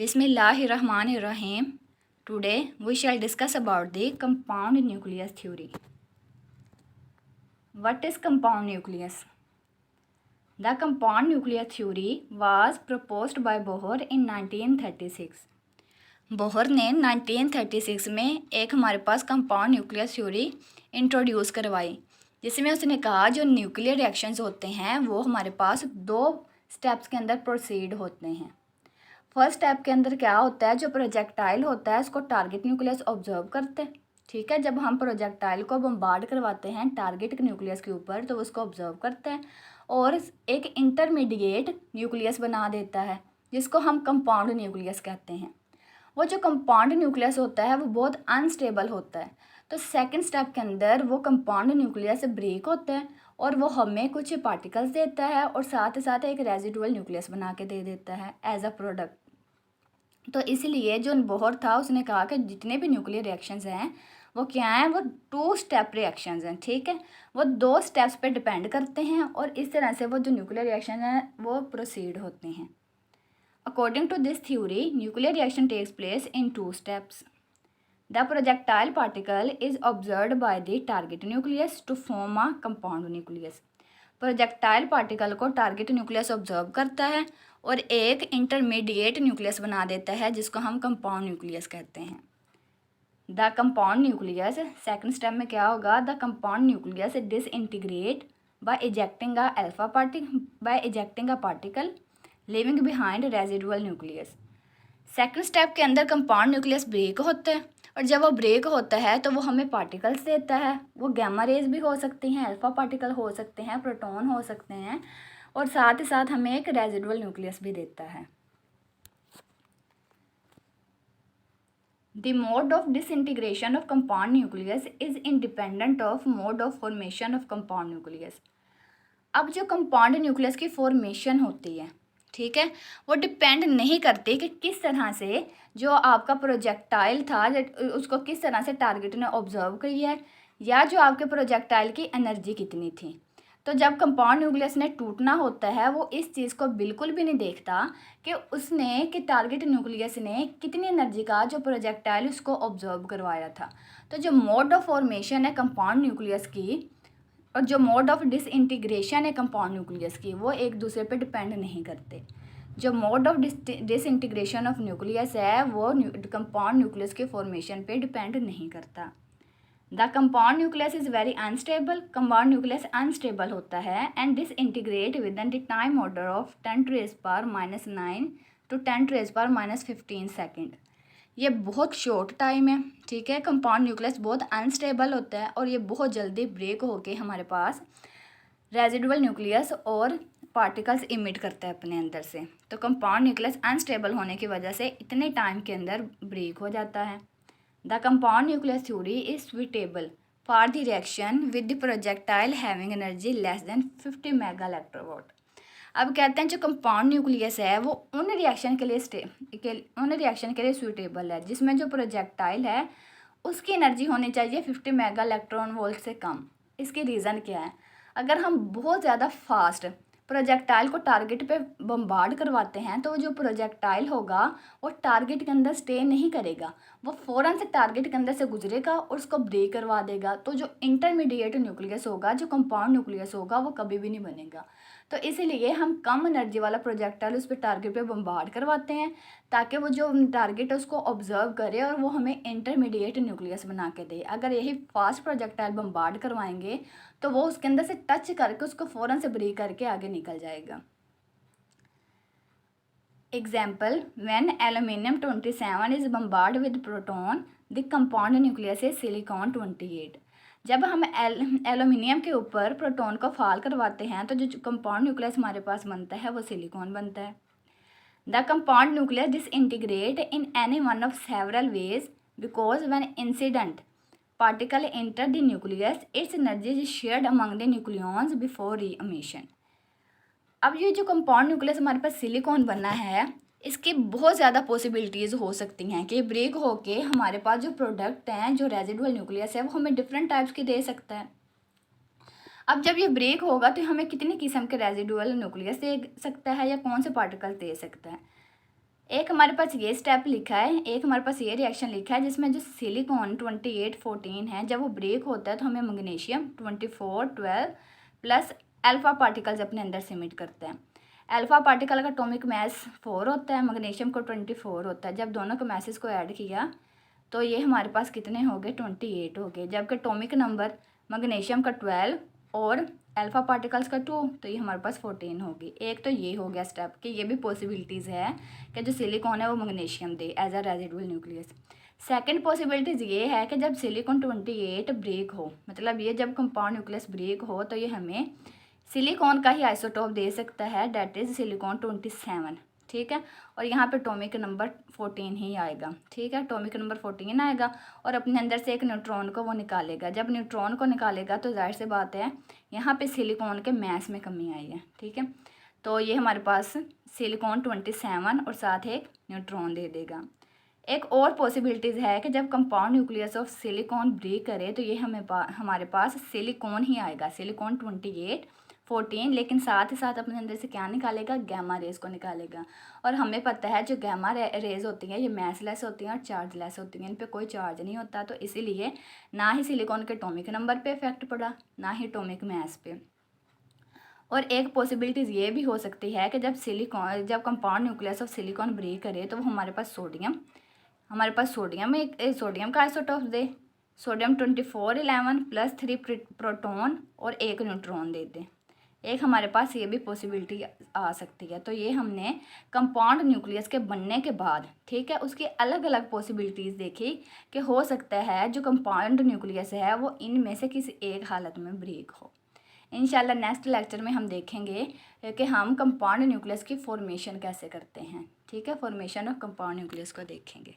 Bismillahirrahmanirrahim. Today we shall discuss about the compound nucleus theory. What is compound nucleus? The compound nucleus theory was proposed by Bohr in 1936. Bohr ने 1936 में एक हमारे पास compound nucleus theory introduce करवाई, जिसमें उसने कहा जो nuclear reactions होते हैं वो हमारे पास दो स्टेप्स के अंदर प्रोसीड होते हैं। फर्स्ट स्टेप के अंदर क्या होता है, जो प्रोजेक्टाइल होता है उसको टारगेट न्यूक्लियस ऑब्जर्व करते हैं। ठीक है, जब हम प्रोजेक्टाइल को बम्बार्ड करवाते हैं टारगेट न्यूक्लियस के ऊपर तो उसको ऑब्जर्व करते हैं और एक इंटरमीडिएट न्यूक्लियस बना देता है जिसको हम कंपाउंड न्यूक्लियस कहते हैं। वो जो कंपाउंड न्यूक्लियस होता है वो बहुत अनस्टेबल होता है, तो सेकंड स्टेप के अंदर वो कंपाउंड न्यूक्लियस ब्रेक होता है और वो हमें कुछ पार्टिकल्स देता है और साथ ही साथ एक रेजिडुअल न्यूक्लियस बना के दे देता है एज अ प्रोडक्ट। तो इसलिए जो बोहर था उसने कहा कि जितने भी न्यूक्लियर रिएक्शंस हैं वो क्या हैं, वो टू स्टेप रिएक्शंस हैं। ठीक है, वो दो स्टेप्स पे डिपेंड करते हैं और इस तरह से वो जो न्यूक्लियर रिएक्शन है वो प्रोसीड होते हैं। According to this theory, nuclear reaction takes place in two steps. The projectile particle is observed by the target nucleus to form a compound nucleus. Projectile particle को टारगेट न्यूक्लियस ऑब्जर्व करता है और एक intermediate nucleus बना देता है जिसको हम कंपाउंड न्यूक्लियस कहते हैं। The compound nucleus, second step में क्या होगा, the compound nucleus disintegrate by ejecting a particle living behind residual nucleus. Second step के अंदर कंपाउंड न्यूक्लियस ब्रेक होता है और जब वो ब्रेक होता है तो वो हमें पार्टिकल्स देता है। वो गैमा रेज भी हो सकती हैं, अल्फा पार्टिकल हो सकते हैं, प्रोटॉन हो सकते हैं और साथ ही साथ हमें एक रेजिडुअल न्यूक्लियस भी देता है। The mode of disintegration of compound nucleus is independent of mode of formation of compound nucleus. अब जो कंपाउंड न्यूक्लियस की फॉर्मेशन होती है, ठीक है, वो डिपेंड नहीं करती कि किस तरह से जो आपका प्रोजेक्टाइल था उसको किस तरह से टारगेट ने ऑब्जर्व किया है या जो आपके प्रोजेक्टाइल की एनर्जी कितनी थी। तो जब कंपाउंड न्यूक्लियस ने टूटना होता है वो इस चीज़ को बिल्कुल भी नहीं देखता कि टारगेट न्यूक्लियस ने कितनी एनर्जी का जो प्रोजेक्टाइल उसको ऑब्जर्व करवाया था। तो जो मोड ऑफ फॉर्मेशन है कंपाउंड न्यूक्लियस की और जो मोड ऑफ डिसइंटीग्रेशन है कंपाउंड न्यूक्लियस की वो एक दूसरे पे डिपेंड नहीं करते। जो mode of disintegration of nucleus है वो कंपाउंड न्यूक्लियस के फॉर्मेशन पे डिपेंड नहीं करता। The compound nucleus is very unstable, compound nucleus unstable होता है and disintegrate with in the time order of 10⁻⁹ to 10⁻15 second. ये बहुत शॉर्ट टाइम है। ठीक है, कंपाउंड न्यूक्लियस बहुत अनस्टेबल होता है और ये बहुत जल्दी ब्रेक होके हमारे पास रेजिडुअल न्यूक्लियस और पार्टिकल्स इमिट करता है अपने अंदर से। तो कंपाउंड न्यूक्लियस अनस्टेबल होने की वजह से इतने टाइम के अंदर ब्रेक हो जाता है। The compound nucleus theory is suitable for the reaction with the projectile having energy less than 50 mega electronvolt. अब कहते हैं जो कंपाउंड न्यूक्लियस है वो उन रिएक्शन के लिए सूटेबल है जिसमें जो प्रोजेक्टाइल है उसकी एनर्जी होनी चाहिए 50 मेगा इलेक्ट्रॉन वोल्ट से कम। इसकी रीज़न क्या है, अगर हम बहुत ज़्यादा फास्ट प्रोजेक्टाइल को टारगेट पे बम्बार्ड करवाते हैं तो जो प्रोजेक्टाइल होगा वो टारगेट के अंदर स्टे नहीं करेगा, वो फ़ौरन से टारगेट के अंदर से गुजरेगा और उसको ब्रेक करवा देगा। तो जो इंटरमीडिएट न्यूक्लियस होगा, जो कंपाउंड न्यूक्लियस होगा, वो कभी भी नहीं बनेगा। तो इसीलिए हम कम एनर्जी वाला प्रोजेक्टाइल उस पर टारगेट पे बम्बार्ड करवाते हैं ताकि वो जो टारगेट है उसको ऑब्जर्व करे और वो हमें इंटरमीडिएट न्यूक्लियस बना के दे। अगर यही फास्ट प्रोजेक्टाइल बम्बार्ड करवाएंगे तो वो उसके अंदर से टच करके उसको फ़ौरन से ब्रेक करके आगे निकल जाएगा। Example, when aluminium 27 is bombard with proton the compound nucleus is silicon 28। जब हम एल्यूमिनियम के ऊपर प्रोटॉन को फाल करवाते हैं तो जो कंपाउंड न्यूक्लियस हमारे पास बनता है वो सिलिकॉन बनता है। The compound nucleus disintegrate in any one of several ways because when incident particle enter the nucleus, its energy is shared among the nucleons before re-emission। अब ये जो कंपाउंड न्यूक्लियस हमारे पास सिलिकॉन बना है इसकी बहुत ज़्यादा पॉसिबिलिटीज़ हो सकती हैं कि ब्रेक होके हमारे पास जो प्रोडक्ट हैं, जो रेजिडुअल न्यूक्लियस है वो हमें डिफरेंट टाइप्स की दे सकता है। अब जब ये ब्रेक होगा तो हमें कितनी किस्म के रेजिडुअल न्यूक्लियस दे सकता है या कौन से पार्टिकल दे सकता है। एक हमारे पास ये स्टेप लिखा है, एक हमारे पास ये रिएक्शन लिखा है जिसमें जो सिलिकॉन 2814 है जब वो ब्रेक होता है तो हमें मैग्नीशियम 2412 प्लस अल्फ़ा पार्टिकल्स अपने अंदर सिमिट करते हैं। अल्फ़ा पार्टिकल का एटॉमिक मास 4 होता है, मैग्नीशियम को 24 होता है। जब दोनों के मासेस को ऐड किया तो ये हमारे पास कितने हो गए, 28 हो गए। जबकि एटॉमिक नंबर मैग्नीशियम का 12 और अल्फ़ा पार्टिकल्स का 2, तो ये हमारे पास 14 होगी। एक तो ये हो गया स्टेप कि ये भी पॉसिबिलिटीज़ है कि जो सिलिकॉन है वो मैग्नीशियम दे as a residual nucleus. Second possibilities ये है कि जब सिलिकॉन 28 ब्रेक हो, मतलब ये जब कंपाउंड न्यूक्लियस ब्रेक हो तो ये हमें सिलिकॉन का ही आइसोटोप दे सकता है, डेट इज़ सिलिकॉन 27, ठीक है। और यहाँ पे एटॉमिक नंबर 14 ही आएगा, ठीक है। एटॉमिक नंबर 14 आएगा और अपने अंदर से एक न्यूट्रॉन को वो निकालेगा। जब न्यूट्रॉन को निकालेगा तो जाहिर सी बात है यहाँ पे सिलिकॉन के मास में कमी आई है, ठीक है। तो ये हमारे पास सिलिकॉन 27 और साथ एक न्यूट्रॉन दे देगा। एक और पॉसिबिलिटीज़ है कि जब compound nucleus of silicon break करे तो ये हमारे पास सिलिकॉन ही आएगा, सिलिकॉन 28 14, लेकिन साथ ही साथ अपने अंदर से क्या निकालेगा, गैमा रेज को निकालेगा। और हमें पता है जो गैमा रेज होती हैं ये मैसलेस होती हैं और चार्जलेस होती हैं, इन पे कोई चार्ज नहीं होता। तो इसीलिए ना ही सिलिकॉन के एटॉमिक नंबर पे इफेक्ट पड़ा, ना ही एटॉमिक मास पे। और एक पॉसिबिलिटीज़ ये भी हो सकती है कि जब compound nucleus of silicon break करे तो वो हमारे पास सोडियम का आइसोटोप दे, सोडियम 2411 प्लस 3 प्रोटॉन और एक न्यूट्रॉन दे दे। एक हमारे पास ये भी पॉसिबिलिटी आ सकती है। तो ये हमने कंपाउंड न्यूक्लियस के बनने के बाद, ठीक है, उसकी अलग अलग पॉसिबिलिटीज़ देखी कि हो सकता है जो कंपाउंड न्यूक्लियस है वो इनमें से किसी एक हालत में ब्रेक हो। इंशाल्लाह नेक्स्ट लेक्चर में हम देखेंगे कि हम कंपाउंड न्यूक्लियस की फॉर्मेशन कैसे करते हैं, ठीक है। फॉर्मेशन ऑफ कंपाउंड न्यूक्लियस को देखेंगे।